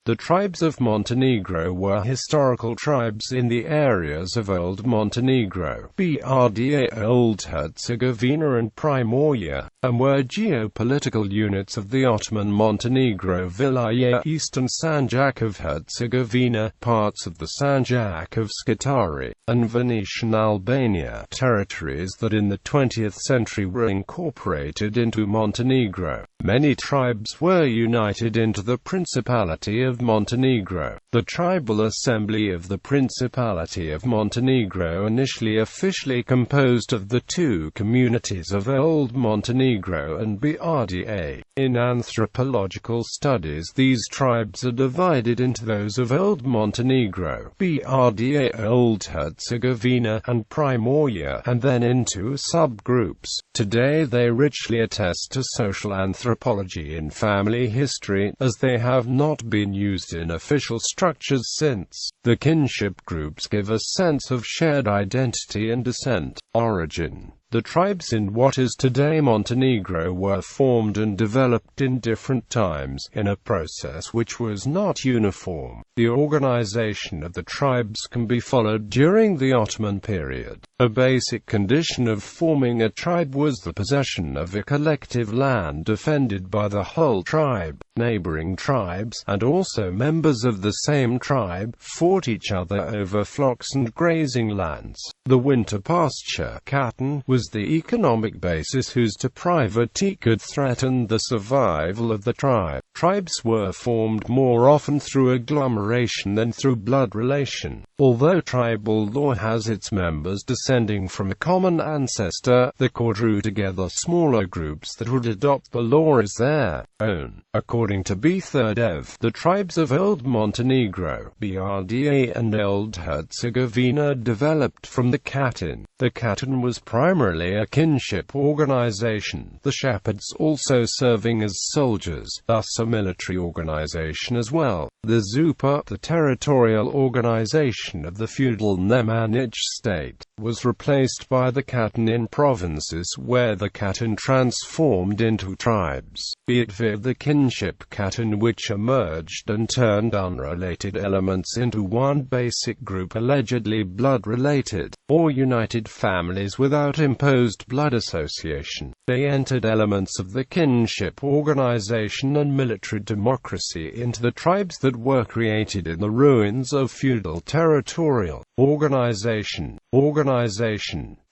The tribes of Montenegro were historical tribes in the areas of Old Montenegro, Brda, Old Herzegovina and Primorje, and were geopolitical units of the Ottoman Montenegro Vilayet, eastern Sanjak of Herzegovina, parts of the Sanjak of Scutari, and Venetian Albania, territories that in the 20th century were incorporated into Montenegro. Many tribes were united into the Principality of Montenegro. The tribal assembly of the Principality of Montenegro initially officially composed of the two communities of Old Montenegro and Brda. In anthropological studies, these tribes are divided into those of Old Montenegro, Brda, Old Herzegovina, and Primorje, and then into subgroups. Today they richly attest to social anthropology in family history, as they have not been used in official structures since. The kinship groups give a sense of shared identity and descent. Origin. The tribes in what is today Montenegro were formed and developed in different times, in a process which was not uniform. The organization of the tribes can be followed during the Ottoman period. A basic condition of forming a tribe was the possession of a collective land defended by the whole tribe. Neighboring tribes, and also members of the same tribe, fought each other over flocks and grazing lands. The winter pasture cattle was the economic basis whose depravity could threaten the survival of the tribe. Tribes were formed more often through agglomeration than through blood relation. Although tribal law has its members descending from a common ancestor, the core drew together smaller groups that would adopt the law as their own. According to B3dev, the tribes of Old Montenegro, Brda and Old Herzegovina developed from the Khatin. The Khatin was primarily a kinship organization, the shepherds also serving as soldiers, thus a military organization as well. The Zupa, the territorial organization of the feudal Nemanjic state, was replaced by the Khatin in provinces where the Khatin transformed into tribes, be it via the kinship Khatin which emerged and turned unrelated elements into one basic group allegedly blood-related, or united families without imposed blood association. They entered elements of the kinship organization and military democracy into the tribes that were created in the ruins of feudal territorial organization.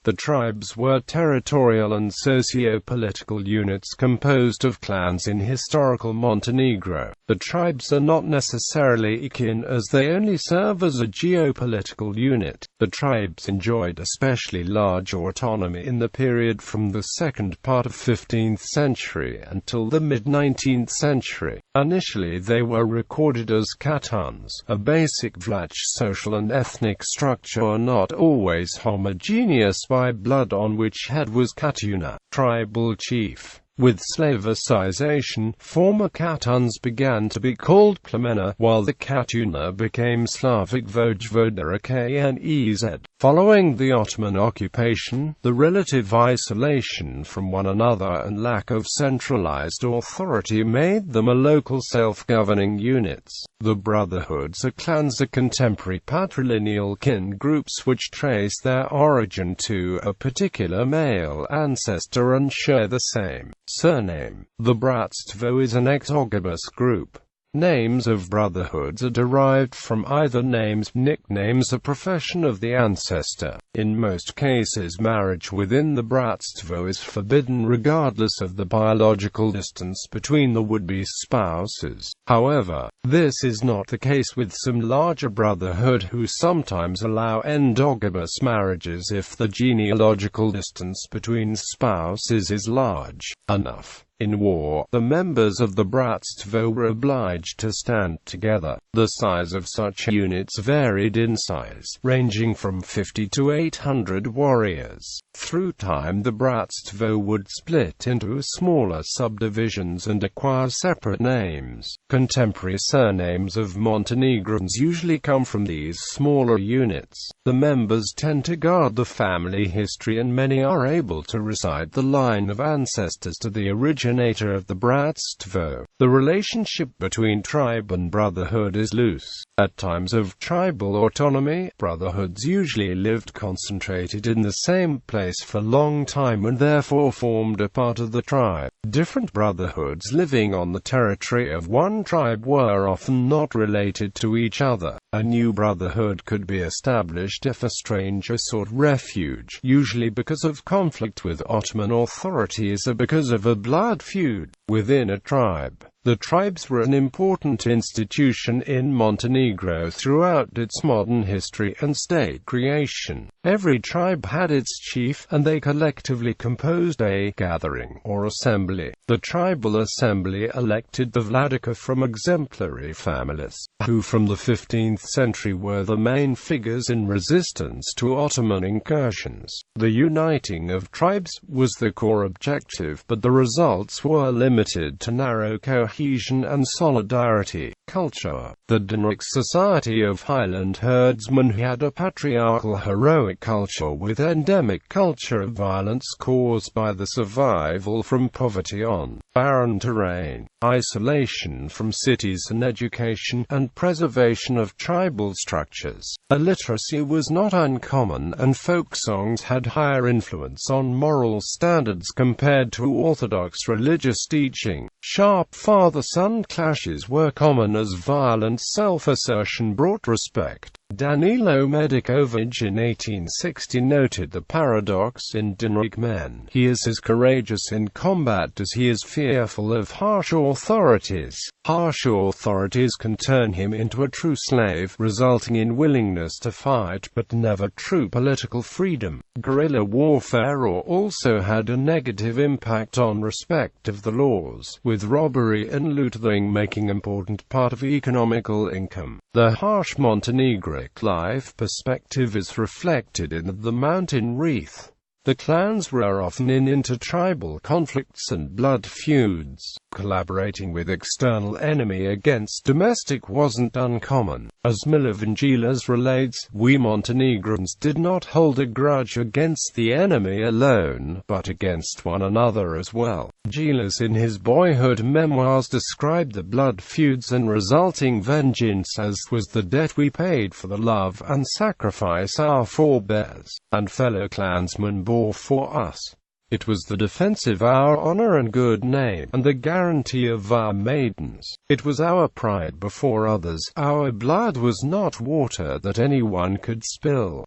The tribes were territorial and socio-political units composed of clans in historical Montenegro. The tribes are not necessarily akin as they only serve as a geopolitical unit. The tribes enjoyed especially large autonomy in the period from the second part of 15th century until the mid-19th century. Initially they were recorded as khatans, a basic Vlach social and ethnic structure not always homogeneous by blood, on which head was Katuna, tribal chief. With Slavicization, former Khatans began to be called plemena, while the Katuna became Slavic Vojvoda Knez. Following the Ottoman occupation, the relative isolation from one another and lack of centralized authority made them a local self-governing units. The Brotherhood Sir Clans are contemporary patrilineal kin groups which trace their origin to a particular male ancestor and share the same surname. The Bratstvo is an exogamous group. Names of brotherhoods are derived from either names, nicknames, or profession of the ancestor. In most cases, marriage within the Bratstvo is forbidden regardless of the biological distance between the would-be spouses. However, this is not the case with some larger brotherhood who sometimes allow endogamous marriages if the genealogical distance between spouses is large enough. In war, the members of the Bratstvo were obliged to stand together. The size of such units varied in size, ranging from 50 to 800 warriors. Through time, the Bratstvo would split into smaller subdivisions and acquire separate names. Contemporary surnames of Montenegrins usually come from these smaller units. The members tend to guard the family history, and many are able to recite the line of ancestors to the origin originator of the bratstvo. The relationship between tribe and brotherhood is loose. At times of tribal autonomy, brotherhoods usually lived concentrated in the same place for a long time and therefore formed a part of the tribe. Different brotherhoods living on the territory of one tribe were often not related to each other. A new brotherhood could be established if a stranger sought refuge, usually because of conflict with Ottoman authorities or because of a blood feud within a tribe. The tribes were an important institution in Montenegro throughout its modern history and state creation. Every tribe had its chief, and they collectively composed a gathering, or assembly. The tribal assembly elected the vladika from exemplary families, who from the 15th century were the main figures in resistance to Ottoman incursions. The uniting of tribes was the core objective, but the results were limited to narrow cohesion and solidarity. Culture. The Dinaric society of highland herdsmen had a patriarchal heroic culture with endemic culture of violence caused by the survival from poverty on barren terrain, isolation from cities and education, and preservation of tribal structures. Illiteracy was not uncommon, and folk songs had higher influence on moral standards compared to orthodox religious teaching. Sharp father-son clashes were common as violent self-assertion brought respect. Danilo Medikovic in 1860 noted the paradox in Dinaric men. He is as courageous in combat as he is fearful of harsh authorities. Harsh authorities can turn him into a true slave, resulting in willingness to fight but never true political freedom. Guerrilla warfare also had a negative impact on respect of the laws, with robbery and looting making an important part of economical income. The harsh Montenegro life perspective is reflected in the mountain wreath. The clans were often in intertribal conflicts and blood feuds. Collaborating with external enemy against domestic wasn't uncommon. As Milovangelas relates, we Montenegrins did not hold a grudge against the enemy alone, but against one another as well. Gelas in his boyhood memoirs described the blood feuds and resulting vengeance as was the debt we paid for the love and sacrifice our forebears and fellow clansmen bore for us. It was the defense of our honor and good name, and the guarantee of our maidens. It was our pride before others. Our blood was not water that anyone could spill.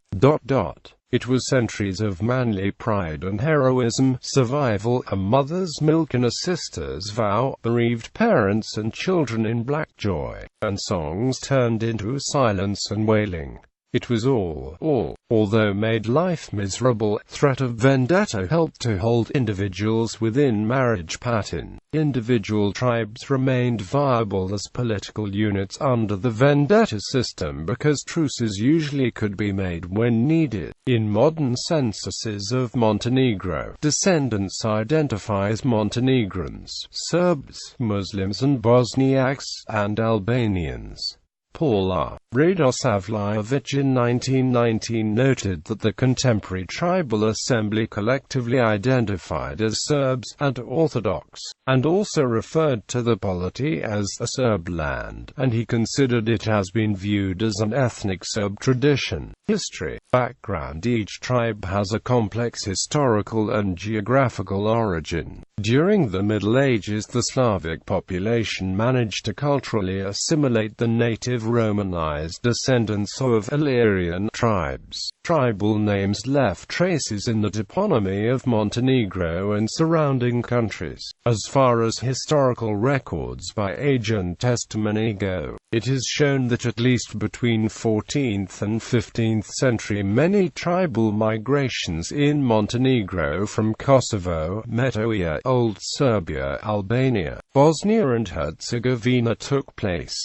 It was centuries of manly pride and heroism, survival, a mother's milk and a sister's vow, bereaved parents and children in black joy, and songs turned into silence and wailing. It was all, although made life miserable. Threat of vendetta helped to hold individuals within marriage pattern. Individual tribes remained viable as political units under the vendetta system because truces usually could be made when needed. In modern censuses of Montenegro, descendants identify as Montenegrins, Serbs, Muslims and Bosniaks, and Albanians. Paula Radosavljevic in 1919 noted that the contemporary tribal assembly collectively identified as Serbs and Orthodox, and also referred to the polity as a Serb land, and he considered it has been viewed as an ethnic Serb tradition. History. Background. Each tribe has a complex historical and geographical origin. During the Middle Ages, the Slavic population managed to culturally assimilate the native Romanized descendants of Illyrian tribes. Tribal names left traces in the toponymy of Montenegro and surrounding countries. As far as historical records by age and testimony go, it is shown that at least between 14th and 15th century many tribal migrations in Montenegro from Kosovo, Metohija, Old Serbia, Albania, Bosnia and Herzegovina took place.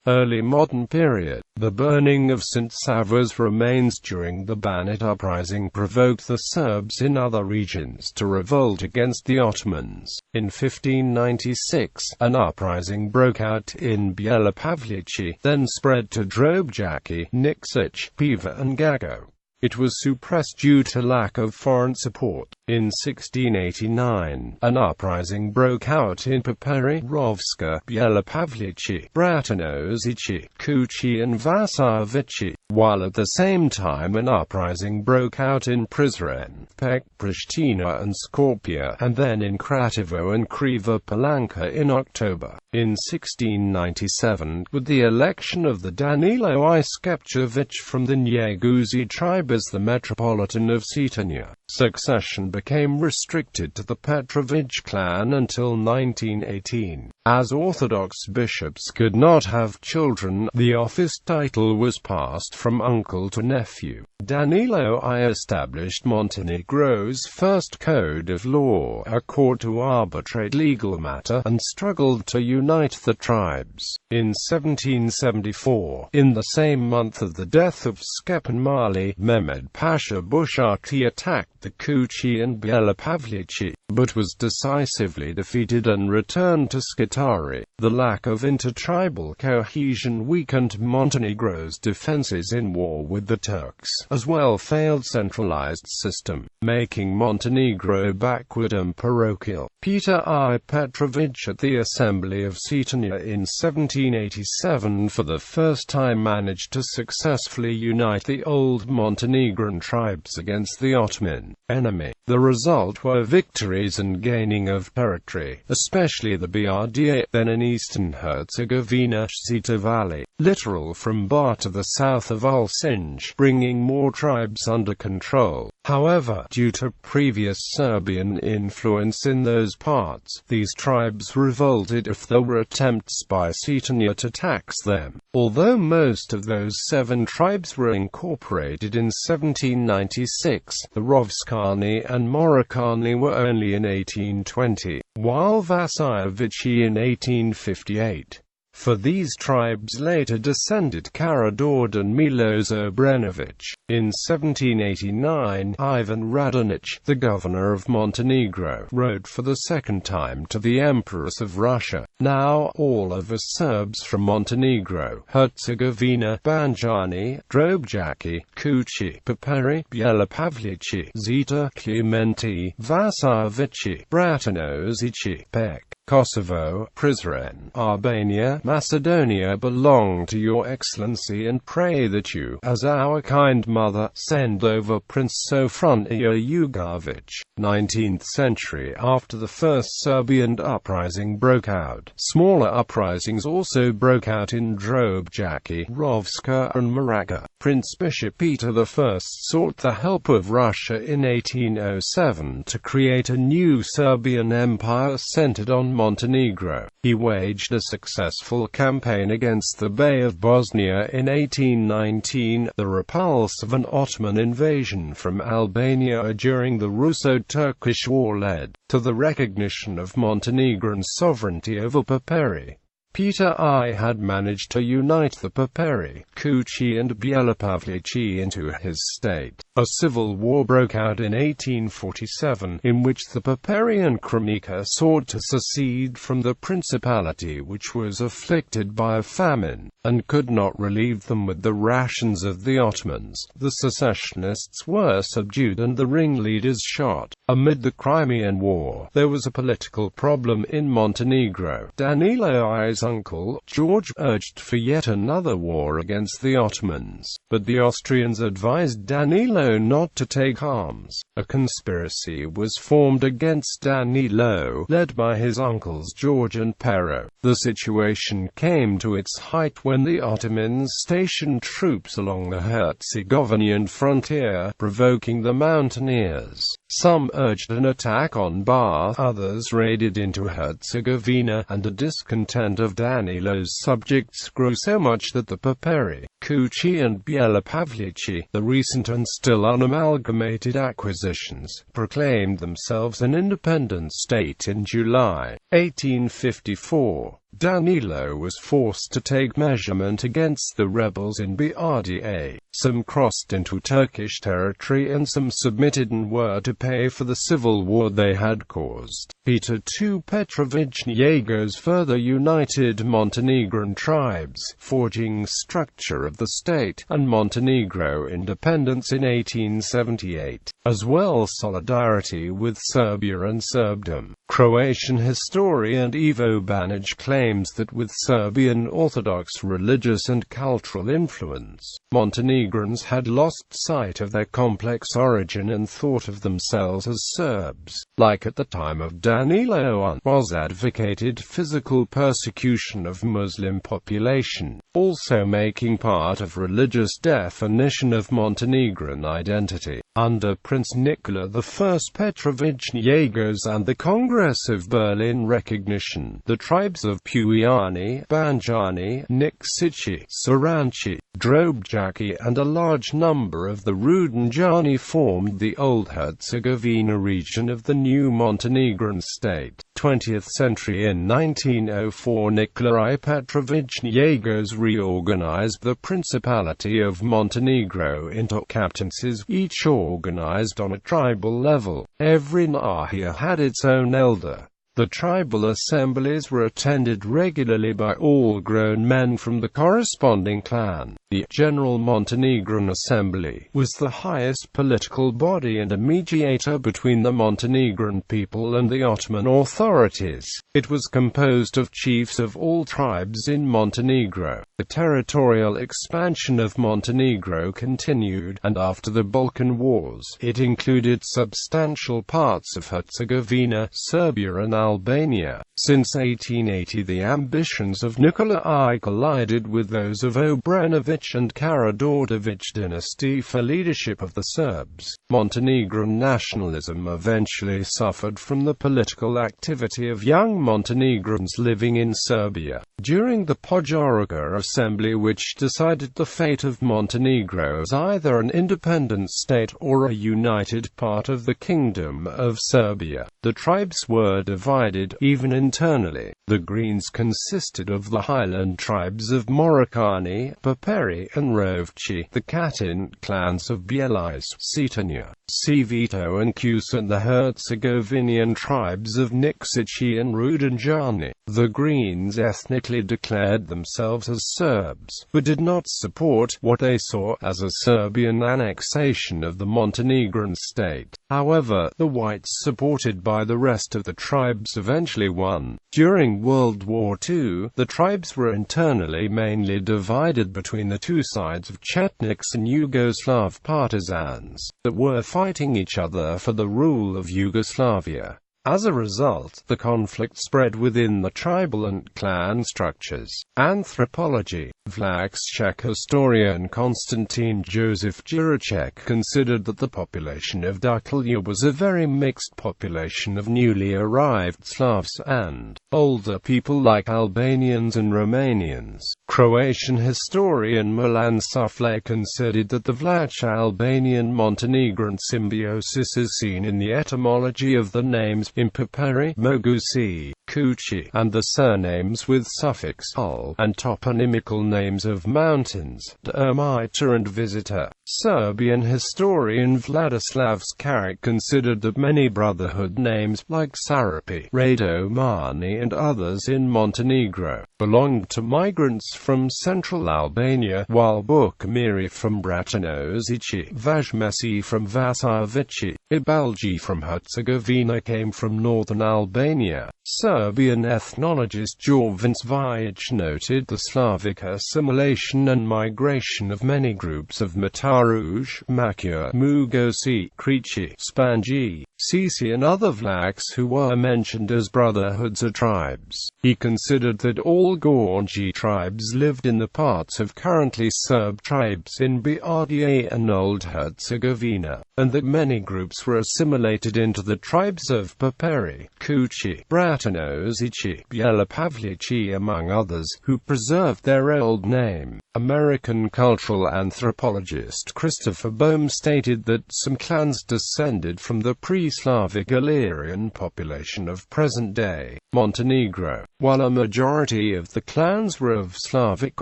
Early modern period. The burning of St. Sava's remains during the Banat uprising provoked the Serbs in other regions to revolt against the Ottomans. In 1596, an uprising broke out in Bjelopavlici, then spread to Drobjaki, Nikšić, Piva and Gago. It was suppressed due to lack of foreign support. In 1689, an uprising broke out in Poperi, Rovska, Bielepavlichi, Bratanozici, Kuchi and Vasavici, while at the same time an uprising broke out in Prizren, Pek, Pristina and Skopje, and then in Kratovo and Kriva Palanka in October. In 1697, with the election of the Danilo I Skepčević from the Njeguzi tribe as the Metropolitan of Cetinje, succession became restricted to the Petrović clan until 1918. As Orthodox bishops could not have children, the office title was passed from uncle to nephew. Danilo I established Montenegro's first code of law, a court to arbitrate legal matter, and struggled to unite the tribes. In 1774, in the same month of the death of Skepan Mali, Mehmed Pasha Bushaki attacked the Kuchi and Bielepavlici, but was decisively defeated and returned to Scutari. The lack of intertribal cohesion weakened Montenegro's defenses in war with the Turks, as well failed centralized system, making Montenegro backward and parochial. Peter I. Petrović at the Assembly of Cetinje in 1787 for the first time managed to successfully unite the old Montenegrin tribes against the Ottoman enemy. The result were victories and gaining of territory, especially the Brda, then in eastern Herzegovina, Zeta Valley, littoral from Bar to the south of Ulcinj, bringing more tribes under control. However, due to previous Serbian influence in those parts, these tribes revolted if there were attempts by Cetinje to tax them. Although most of those 7 tribes were incorporated in 1796, the Rovskani and Morikani were only in 1820, while Vasajevici in 1858. For these tribes later descended Karađorđe and Miloš Obrenović. In 1789, Ivan Radonić, the governor of Montenegro, wrote for the second time to the Empress of Russia, "Now, all of us Serbs from Montenegro, Herzegovina, Banjani, Drobjaki, Kuchi, Poperi, Bielepavlici, Zeta, Klimenti, Vasajevici, Bratanozici, Pek, Kosovo, Prizren, Albania, Macedonia belong to your excellency and pray that you, as our kind mother, send over Prince Sofronija Ugović." 19th century. After the first Serbian uprising broke out, smaller uprisings also broke out in Drobjaki, Rovska and Moraga. Prince Bishop Peter I sought the help of Russia in 1807 to create a new Serbian empire centered on Montenegro. He waged a successful campaign against the Bey of Bosnia in 1819, the repulse of an Ottoman invasion from Albania during the Russo-Turkish War led to the recognition of Montenegrin sovereignty over Poperi. Peter I had managed to unite the Poperi, Kuchi and Bielepavlici into his state. A civil war broke out in 1847, in which the Poperi and Kremika sought to secede from the Principality, which was afflicted by a famine, and could not relieve them with the rations of the Ottomans. The secessionists were subdued and the ringleaders shot. Amid the Crimean War, there was a political problem in Montenegro. Danilo I's uncle, George, urged for yet another war against the Ottomans, but the Austrians advised Danilo not to take arms. A conspiracy was formed against Danilo, led by his uncles George and Pero. The situation came to its height when the Ottomans stationed troops along the Herzegovinian frontier, provoking the mountaineers. Some urged an attack on Bar, others raided into Herzegovina, and the discontent of Danilo's subjects grew so much that the Poperi, Kuchi and Bielepavlici, the recent and still unamalgamated acquisitions, proclaimed themselves an independent state in July 1854. Danilo was forced to take measurement against the rebels in Brda. Some crossed into Turkish territory and some submitted and were to pay for the civil war they had caused. Peter II Petrovich Njegos further united Montenegrin tribes, forging structure of the state, and Montenegro independence in 1878, as well solidarity with Serbia and Serbdom. Croatian historian Ivo Banic claims that with Serbian Orthodox religious and cultural influence, Montenegrins had lost sight of their complex origin and thought of themselves as Serbs. Like at the time of Danilo I, was advocated physical persecution of Muslim population, also making part of religious definition of Montenegrin identity. Under Prince Nicola I Petrovich Njegos and the Congress of Berlin recognition, the tribes of Puiani, Banjani, Nikšići, Saranci, Drobjaki and a large number of the Rudanjani formed the Old Herzegovina region of the new Montenegrin state. 20th century. In 1904 Nikolai Petrovich Njegos reorganized the Principality of Montenegro into captaincies, each organized on a tribal level. Every nahia had its own elder. The tribal assemblies were attended regularly by all grown men from the corresponding clan. The General Montenegrin Assembly was the highest political body and a mediator between the Montenegrin people and the Ottoman authorities. It was composed of chiefs of all tribes in Montenegro. The territorial expansion of Montenegro continued, and after the Balkan Wars, it included substantial parts of Herzegovina, Serbia and Albania. Since 1880 the ambitions of Nikola I collided with those of Obrenović and Karađorđević dynasty for leadership of the Serbs. Montenegrin nationalism eventually suffered from the political activity of young Montenegrins living in Serbia. During the Podgorica Assembly, which decided the fate of Montenegro as either an independent state or a united part of the Kingdom of Serbia, the tribes were divided, even internally. The Greens consisted of the highland tribes of Morikani, Paperi and Rovci, the Katin clans of Bjelice, Cetinje, Civito and Kus, and the Herzegovinian tribes of Nikšići and Rudanjani. The Greens ethnically declared themselves as Serbs, but did not support what they saw as a Serbian annexation of the Montenegrin state. However, the whites, supported by the rest of the tribes, eventually won. During World War II, the tribes were internally mainly divided between the two sides of Chetniks and Yugoslav partisans that were fighting each other for the rule of Yugoslavia. As a result, the conflict spread within the tribal and clan structures. Anthropology. Vlach Czech historian Konstantin Joseph Jiracek considered that the population of Duklja was a very mixed population of newly arrived Slavs and older people like Albanians and Romanians. Croatian historian Milan Sufle considered that the Vlach Albanian Montenegrin symbiosis is seen in the etymology of the names in Paperi, Mogusi, Kuchi, and the surnames with suffix -al, and toponymical names of mountains, Ermita and Visitor. Serbian historian Vladislav Skaric considered that many brotherhood names, like Sarapi, Radomani and others in Montenegro, belonged to migrants from central Albania, while Bukamiri from Bratanozici, Vazmesi from Vasavici, Ibalji from Herzegovina came from northern Albania. Serbian ethnologist Jovan Cvijic noted the Slavic assimilation and migration of many groups of Mataruj, Makua, Mugosi, Krichi, Spanji, Sisi and other Vlachs who were mentioned as Brotherhood Sir tribes. He considered that all Gorgi tribes lived in the parts of currently Serb tribes in Brda and Old Herzegovina, and that many groups were assimilated into the tribes of Paperi, Kuchi, Bratanozici, Bjelopavlici among others, who preserved their old old name. American cultural anthropologist Christopher Boehm stated that some clans descended from the pre-Slavic Illyrian population of present-day Montenegro, while a majority of the clans were of Slavic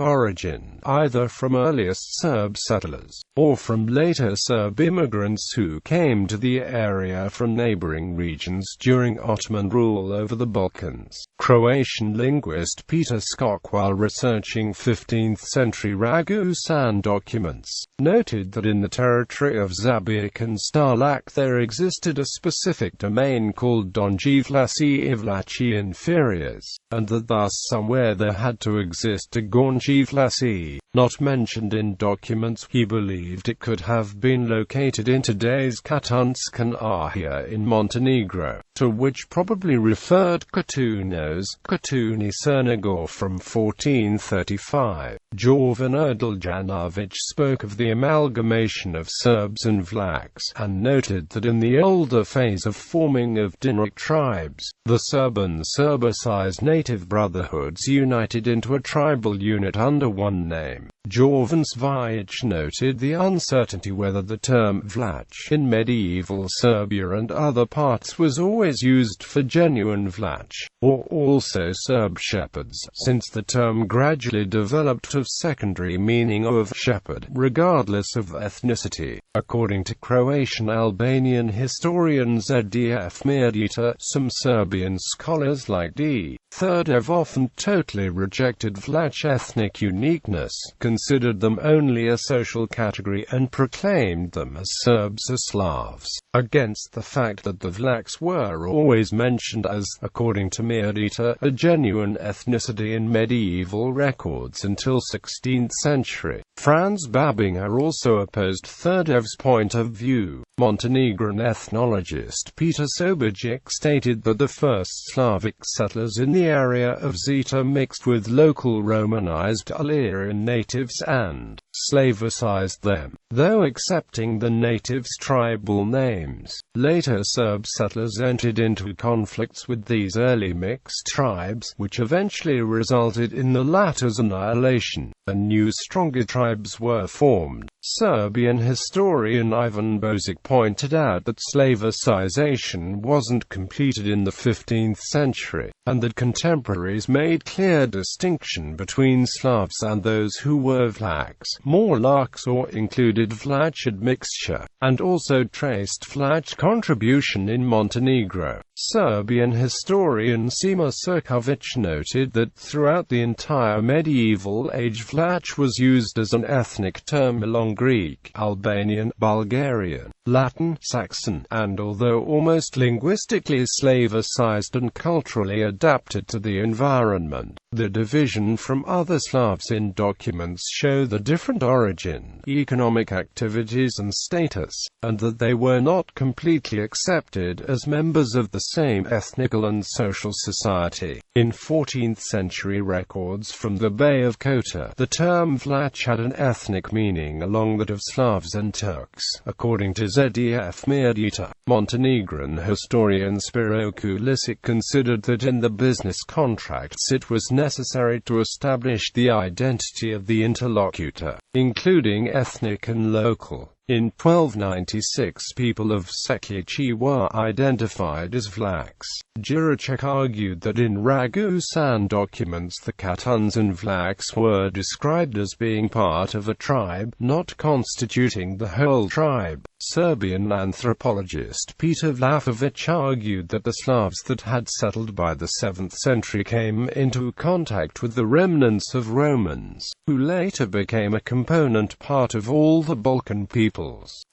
origin, either from earliest Serb settlers, or from later Serb immigrants who came to the area from neighboring regions during Ottoman rule over the Balkans. Croatian linguist Peter Skok, while researching 15th-century Ragusan documents, noted that in the territory of Zabijek and Starlak there existed a specific domain called Donji Vlasi I Vlachi Inferiors, and that thus somewhere there had to exist a Gornji Vlasi, not mentioned in documents. He believed it could have been located in today's Katunsk and Ahia in Montenegro, to which probably referred Katunos, Katuni Cernigor from 1435. Jovan Erdeljanovic spoke of the amalgamation of Serbs and Vlachs, and noted that in the older phase of forming of Dinaric tribes, the Serb and Serbicized native brotherhoods united into a tribal unit under one name. Jovan Svajic noted the uncertainty whether the term Vlach in medieval Serbia and other parts was always used for genuine Vlach, or also Serb shepherds, since the term gradually developed of secondary meaning of shepherd, regardless of ethnicity. According to Croatian Albanian historian Zdf Mirdita, some Serbian scholars like D. Thirdev often totally rejected Vlach ethnic uniqueness, considered them only a social category and proclaimed them as Serbs or Slavs, against the fact that the Vlachs were always mentioned as, according to Mirdita, a genuine ethnicity in medieval records until 16th century. Franz Babinger also opposed Thrdev's point of view. Montenegrin ethnologist Peter Sobojic stated that the first Slavic settlers in the area of Zeta mixed with local Romanized Illyrian natives and Slavicized them, though accepting the natives' tribal names. Later Serb settlers entered into conflicts with these early mixed tribes, which eventually resulted in the latter's annihilation, and new stronger tribes were formed. Serbian historian Ivan Bozic pointed out that Slavicization wasn't completed in the 15th century, and that contemporaries made clear distinction between Slavs and those who were Vlachs, Morlachs or included Vlach admixture, and also traced Vlach contribution in Montenegro. Serbian historian Sima Surkovic noted that throughout the entire medieval age Vlach was used as an ethnic term along Greek, Albanian, Bulgarian, Latin, Saxon, and although almost linguistically Slavicized and culturally adapted to the environment, the division from other Slavs in documents show the different origin, economic activities and status, and that they were not completely accepted as members of the same ethnical and social society. In 14th century records from the Bay of Kota, the term Vlach had an ethnic meaning along that of Slavs and Turks, according to Zdf Mirdita. Montenegrin historian Spiro Kulisic considered that in the business contracts it was necessary to establish the identity of the interlocutor, including ethnic and local. In 1296 people of Seklici were identified as Vlachs. Juracek argued that in Ragusan documents the Katuns and Vlachs were described as being part of a tribe, not constituting the whole tribe. Serbian anthropologist Peter Vlahovic argued that the Slavs that had settled by the 7th century came into contact with the remnants of Romans, who later became a component part of all the Balkan peoples.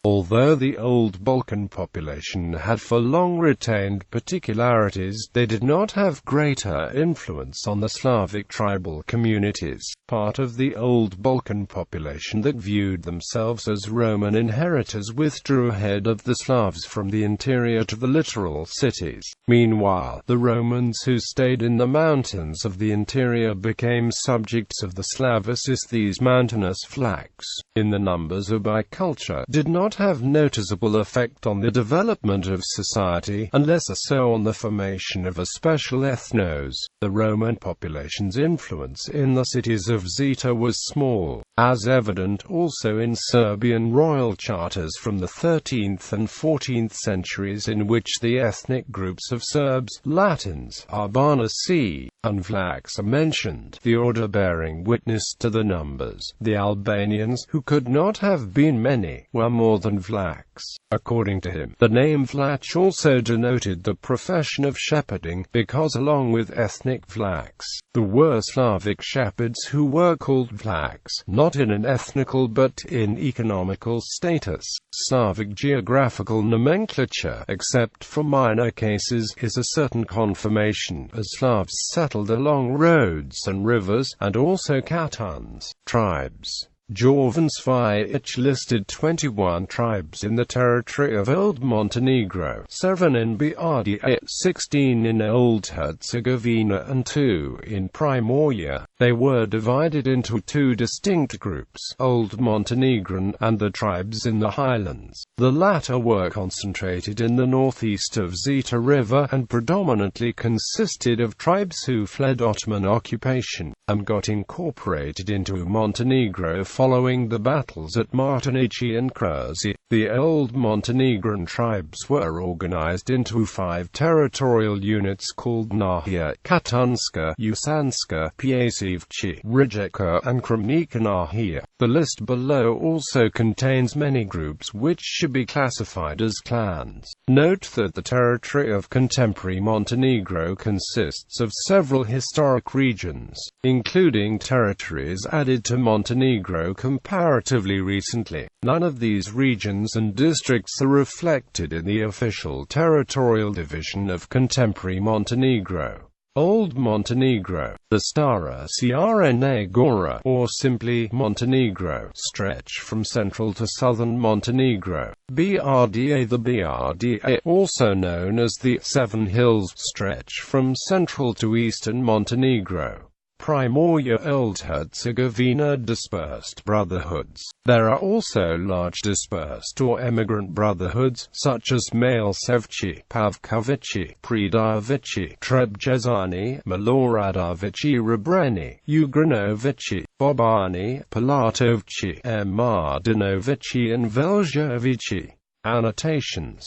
Although the old Balkan population had for long retained particularities, they did not have greater influence on the Slavic tribal communities. Part of the old Balkan population that viewed themselves as Roman inheritors withdrew ahead of the Slavs from the interior to the littoral cities. Meanwhile, the Romans who stayed in the mountains of the interior became subjects of the Slavists, these mountainous Vlachs, in the numbers of bicultural culture did not have noticeable effect on the development of society, and less so on the formation of a special ethnos. The Roman population's influence in the cities of Zeta was small, as evident also in Serbian royal charters from the 13th and 14th centuries, in which the ethnic groups of Serbs, Latins, Albanaci, and Vlachs are mentioned, the order bearing witness to the numbers. The Albanians, who could not have been many, were more than Vlachs. According to him, the name Vlach also denoted the profession of shepherding, because along with ethnic Vlachs, there were Slavic shepherds who were called Vlachs, not in an ethnical but in economical status. Slavic geographical nomenclature, except for minor cases, is a certain confirmation, as Slavs settled along roads and rivers, and also Katans, tribes. Jovansvich listed 21 tribes in the territory of Old Montenegro, 7 in Brda, 16 in Old Herzegovina and 2 in Primorje. They were divided into two distinct groups, Old Montenegrin and the tribes in the highlands. The latter were concentrated in the northeast of Zeta River and predominantly consisted of tribes who fled Ottoman occupation and got incorporated into Montenegro following the battles at Martinici and Krzi. The Old Montenegrin tribes were organized into 5 territorial units called Nahia, Katanska, Usanska, Piasevci, Rijeka, and Kremnika Nahia. The list below also contains many groups which should be classified as clans. Note that the territory of contemporary Montenegro consists of several historic regions, including territories added to Montenegro comparatively recently. None of these regions and districts are reflected in the official territorial division of contemporary Montenegro. Old Montenegro, the Stara Crna Gora, or simply Montenegro, stretch from central to southern Montenegro. Brda, the Brda, also known as the Seven Hills, stretch from central to eastern Montenegro. Primorje, Old Herzegovina, dispersed brotherhoods. There are also large dispersed or emigrant brotherhoods, such as Malsevci, Pavkovici, Predavici, Trebjezani, Miloradovici, Rebreni, Ugranovici, Bobani, Pilatovci, Mardinovici and Veljovici. Annotations.